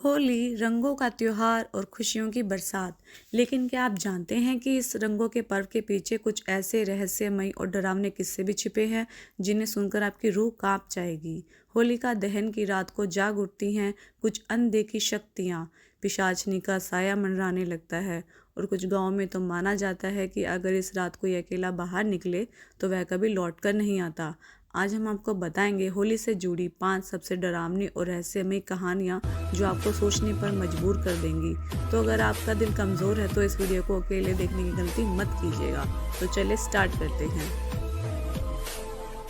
होली रंगों का त्योहार और खुशियों की बरसात। लेकिन क्या आप जानते हैं कि इस रंगों के पर्व के पीछे कुछ ऐसे रहस्यमयी और डरावने किस्से भी छिपे हैं जिन्हें सुनकर आपकी रूह कांप जाएगी। होलिका दहन की रात को जाग उठती हैं कुछ अनदेखी शक्तियाँ, पिशाचनी का साया मंडराने लगता है और कुछ गाँव में तो माना जाता है कि अगर इस रात कोई अकेला बाहर निकले तो वह कभी लौट कर नहीं आता। आज हम आपको बताएंगे होली से जुड़ी 5 सबसे डरावनी और रहस्यमयी कहानियाँ जो आपको सोचने पर मजबूर कर देंगी। तो अगर आपका दिल कमज़ोर है तो इस वीडियो को अकेले देखने की गलती मत कीजिएगा। तो चलिए स्टार्ट करते हैं।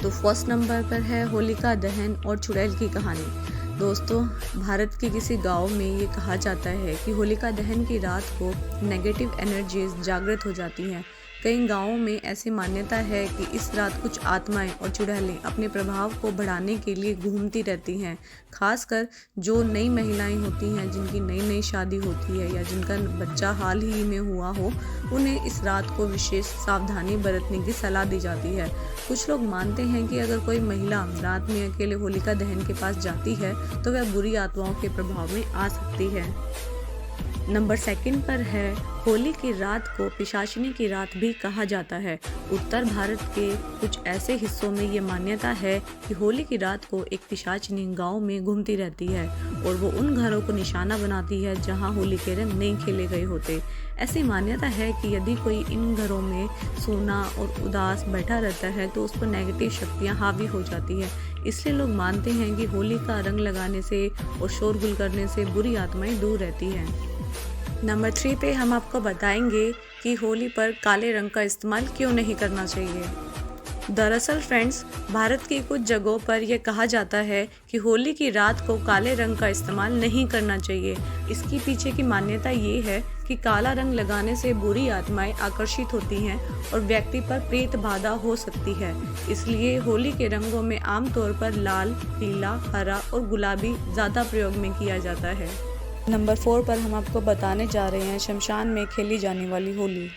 तो फर्स्ट नंबर पर है होलिका दहन और चुड़ैल की कहानी। दोस्तों, भारत के किसी गांव में ये कहा जाता है कि होलिका दहन की रात को नेगेटिव एनर्जीज जागृत हो जाती हैं। कई गांवों में ऐसी मान्यता है कि इस रात कुछ आत्माएं और चुड़ैलें अपने प्रभाव को बढ़ाने के लिए घूमती रहती हैं। खासकर जो नई महिलाएं होती हैं, जिनकी नई नई शादी होती है या जिनका बच्चा हाल ही में हुआ हो, उन्हें इस रात को विशेष सावधानी बरतने की सलाह दी जाती है। कुछ लोग मानते हैं कि अगर कोई महिला रात में अकेले होलिका दहन के पास जाती है तो वह बुरी आत्माओं के प्रभाव में आ सकती है। नंबर सेकंड पर है होली की रात को पिशाचिनी की रात भी कहा जाता है। उत्तर भारत के कुछ ऐसे हिस्सों में ये मान्यता है कि होली की रात को एक पिशाचिनी गांव में घूमती रहती है और वो उन घरों को निशाना बनाती है जहां होली के रंग नहीं खेले गए होते। ऐसी मान्यता है कि यदि कोई इन घरों में सोना और उदास बैठा रहता है तो उस पर नेगेटिव शक्तियां हावी हो जाती है। इसलिए लोग मानते हैं कि होली का रंग लगाने से और शोरगुल करने से बुरी आत्माएं दूर रहती हैं। नंबर 3 पे हम आपको बताएंगे कि होली पर काले रंग का इस्तेमाल क्यों नहीं करना चाहिए। दरअसल फ्रेंड्स, भारत की कुछ जगहों पर यह कहा जाता है कि होली की रात को काले रंग का इस्तेमाल नहीं करना चाहिए। इसकी पीछे की मान्यता ये है कि काला रंग लगाने से बुरी आत्माएं आकर्षित होती हैं और व्यक्ति पर प्रेत बाधा हो सकती है। इसलिए होली के रंगों में आमतौर पर लाल, पीला, हरा और गुलाबी ज़्यादा प्रयोग में किया जाता है। नंबर 4 पर हम आपको बताने जा रहे हैं शमशान में खेली जाने वाली होली।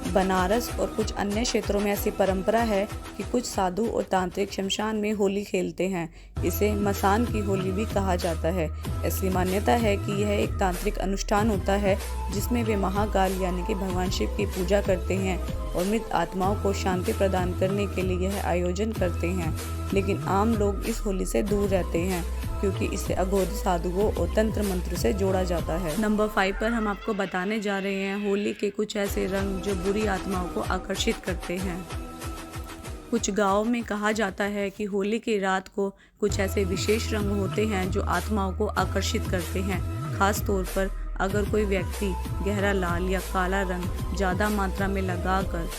बनारस और कुछ अन्य क्षेत्रों में ऐसी परंपरा है कि कुछ साधु और तांत्रिक शमशान में होली खेलते हैं। इसे मसान की होली भी कहा जाता है। ऐसी मान्यता है कि यह एक तांत्रिक अनुष्ठान होता है जिसमें वे महाकाल यानी कि भगवान शिव की पूजा करते हैं और मृत आत्माओं को शांति प्रदान करने के लिए यह आयोजन करते हैं। लेकिन आम लोग इस होली से दूर रहते हैं क्योंकि इसे अघोर साधुओं और तंत्र मंत्र से जोड़ा जाता है। नंबर 5 पर हम आपको बताने जा रहे हैं होली के कुछ ऐसे रंग जो बुरी आत्माओं को आकर्षित करते हैं। कुछ गाँव में कहा जाता है कि होली की रात को कुछ ऐसे विशेष रंग होते हैं जो आत्माओं को आकर्षित करते हैं। खास तौर पर अगर कोई व्यक्ति गहरा लाल या काला रंग ज़्यादा मात्रा में लगाकर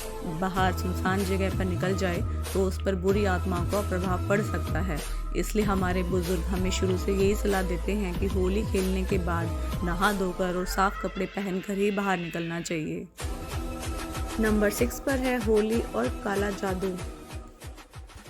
बाहर सुनसान जगह पर निकल जाए तो उस पर बुरी आत्माओं का प्रभाव पड़ सकता है। इसलिए हमारे बुजुर्ग हमें शुरू से यही सलाह देते हैं कि होली खेलने के बाद नहा धोकर और साफ कपड़े पहनकर ही बाहर निकलना चाहिए। नंबर 6 पर है होली और काला जादू।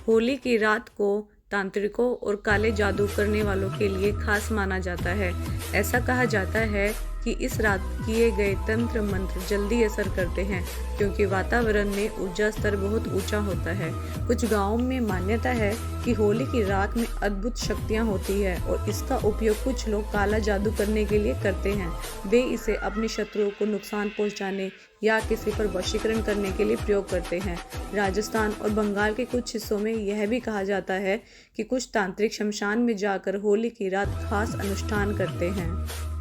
होली की रात को तांत्रिकों और काले जादू करने वालों के लिए खास माना जाता है। ऐसा कहा जाता है कि इस रात किए गए तंत्र मंत्र जल्दी असर करते हैं क्योंकि वातावरण में ऊर्जा स्तर बहुत ऊंचा होता है। कुछ गांवों में मान्यता है कि होली की रात में अद्भुत शक्तियां होती है और इसका उपयोग कुछ लोग काला जादू करने के लिए करते हैं। वे इसे अपने शत्रुओं को नुकसान पहुंचाने या किसी पर वशीकरण करने के लिए प्रयोग करते हैं। राजस्थान और बंगाल के कुछ हिस्सों में यह भी कहा जाता है कि कुछ तांत्रिक शमशान में जाकर होली की रात खास अनुष्ठान करते हैं।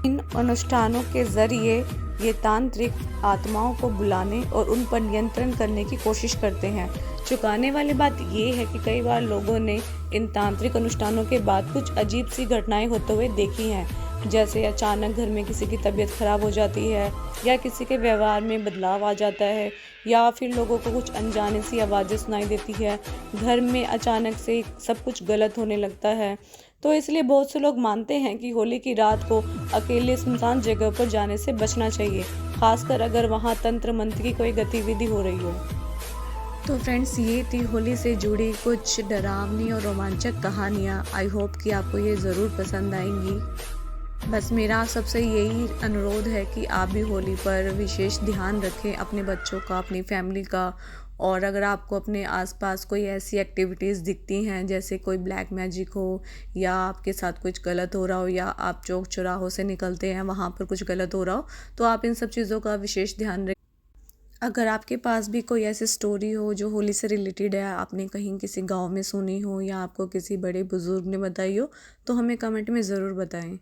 इन अनुष्ठानों के जरिए ये तांत्रिक आत्माओं को बुलाने और उन पर नियंत्रण करने की कोशिश करते हैं। चौंकाने वाली बात ये है कि कई बार लोगों ने इन तांत्रिक अनुष्ठानों के बाद कुछ अजीब सी घटनाएं होते हुए देखी हैं, जैसे अचानक घर में किसी की तबीयत खराब हो जाती है या किसी के व्यवहार में बदलाव आ जाता है या फिर लोगों को कुछ अनजाने सी आवाज़ें सुनाई देती है। घर में अचानक से सब कुछ गलत होने लगता है। तो इसलिए बहुत से लोग मानते हैं कि होली की रात को अकेले सुनसान जगह पर जाने से बचना चाहिए, खासकर अगर वहां तंत्र मंत्र की कोई गतिविधि हो रही हो। तो फ्रेंड्स, ये थी होली से जुड़ी कुछ डरावनी और रोमांचक कहानियाँ। आई होप कि आपको ये ज़रूर पसंद आएंगी। बस मेरा सबसे यही अनुरोध है कि आप भी होली पर विशेष ध्यान रखें अपने बच्चों का, अपनी फैमिली का और अगर आपको अपने आसपास कोई ऐसी एक्टिविटीज़ दिखती हैं जैसे कोई ब्लैक मैजिक हो या आपके साथ कुछ गलत हो रहा हो या आप चौक चौराहों से निकलते हैं वहाँ पर कुछ गलत हो रहा हो, तो आप इन सब चीज़ों का विशेष ध्यान रखें। अगर आपके पास भी कोई ऐसी स्टोरी हो जो होली से रिलेटेड है, आपने कहीं किसी गांव में सुनी हो या आपको किसी बड़े बुजुर्ग ने बताई हो, तो हमें कमेंट में ज़रूर बताएं।